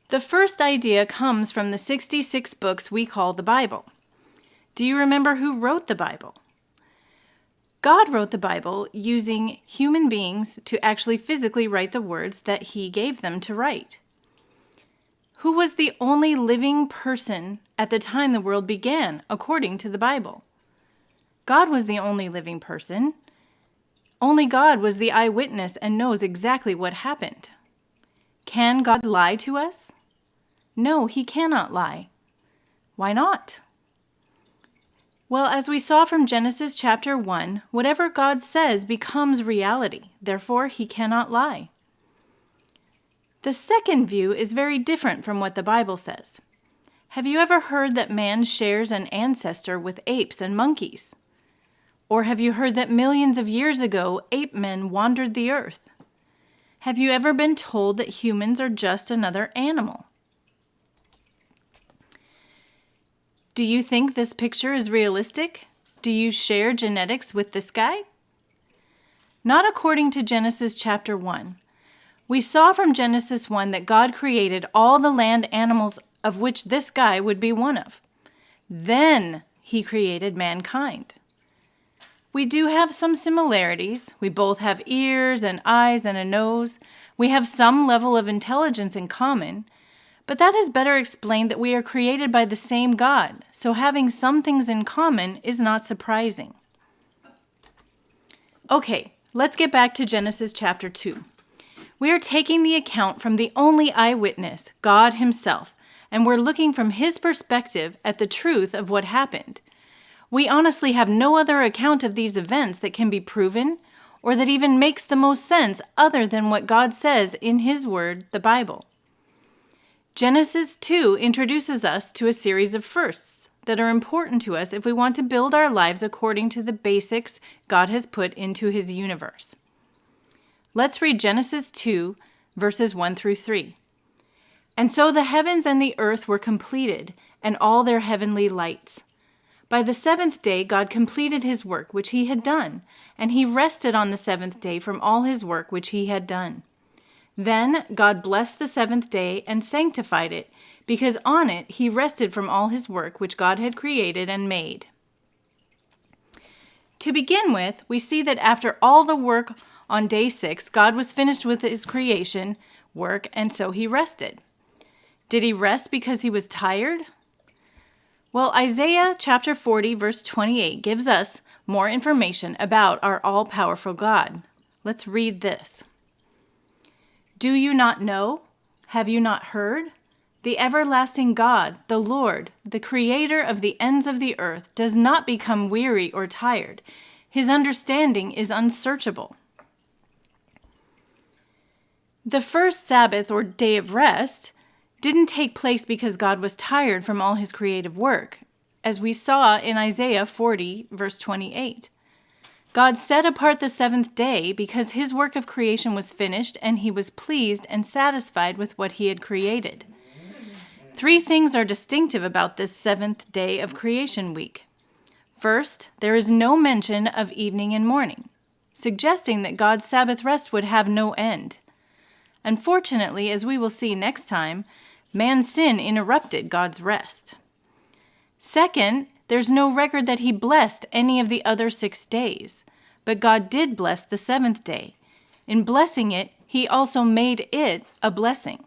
The first idea comes from the 66 books we call the Bible. Do you remember who wrote the Bible? God wrote the Bible using human beings to actually physically write the words that He gave them to write. Who was the only living person at the time the world began, according to the Bible? God was the only living person. Only God was the eyewitness and knows exactly what happened. Can God lie to us? No, He cannot lie. Why not? Well, as we saw from Genesis chapter 1, whatever God says becomes reality. Therefore, He cannot lie. The second view is very different from what the Bible says. Have you ever heard that man shares an ancestor with apes and monkeys? Or have you heard that millions of years ago, ape men wandered the earth? Have you ever been told that humans are just another animal? Do you think this picture is realistic? Do you share genetics with this guy? Not according to Genesis chapter 1. We saw from Genesis 1 that God created all the land animals of which this guy would be one of. Then He created mankind. We do have some similarities. We both have ears and eyes and a nose. We have some level of intelligence in common. But that is better explained that we are created by the same God, so having some things in common is not surprising. Okay, let's get back to Genesis chapter 2. We are taking the account from the only eyewitness, God Himself, and we're looking from His perspective at the truth of what happened. We honestly have no other account of these events that can be proven or that even makes the most sense other than what God says in His Word, the Bible. Genesis 2 introduces us to a series of firsts that are important to us if we want to build our lives according to the basics God has put into His universe. Let's read Genesis 2, verses 1 through 3. And so the heavens and the earth were completed, and all their heavenly lights. By the seventh day God completed His work which He had done, and He rested on the seventh day from all His work which He had done. Then God blessed the seventh day and sanctified it, because on it He rested from all His work which God had created and made. To begin with, we see that after all the work on day 6, God was finished with His creation work, and so He rested. Did He rest because He was tired? Well, Isaiah chapter 40, verse 28 gives us more information about our all-powerful God. Let's read this. Do you not know? Have you not heard? The everlasting God, the Lord, the creator of the ends of the earth, does not become weary or tired. His understanding is unsearchable. The first Sabbath or day of rest didn't take place because God was tired from all His creative work, as we saw in Isaiah 40, verse 28. God set apart the seventh day because His work of creation was finished and He was pleased and satisfied with what He had created. 3 things are distinctive about this seventh day of creation week. First, there is no mention of evening and morning, suggesting that God's Sabbath rest would have no end. Unfortunately, as we will see next time, man's sin interrupted God's rest. Second, there's no record that He blessed any of the other 6 days, but God did bless the seventh day. In blessing it, He also made it a blessing.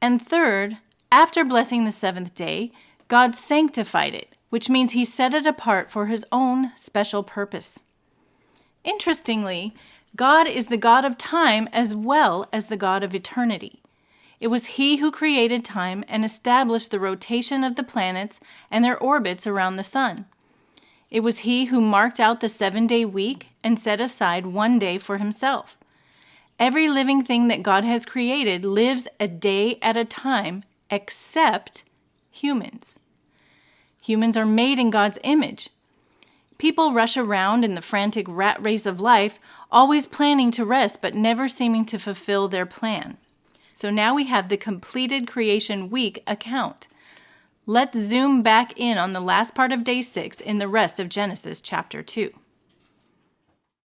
And third, after blessing the seventh day, God sanctified it, which means He set it apart for His own special purpose. Interestingly, God is the God of time as well as the God of eternity. It was He who created time and established the rotation of the planets and their orbits around the sun. It was He who marked out the 7-day week and set aside 1 day for Himself. Every living thing that God has created lives a day at a time, except humans. Humans are made in God's image. People rush around in the frantic rat race of life, always planning to rest but never seeming to fulfill their plan. So now we have the completed creation week account. Let's zoom back in on the last part of day 6 in the rest of Genesis chapter 2.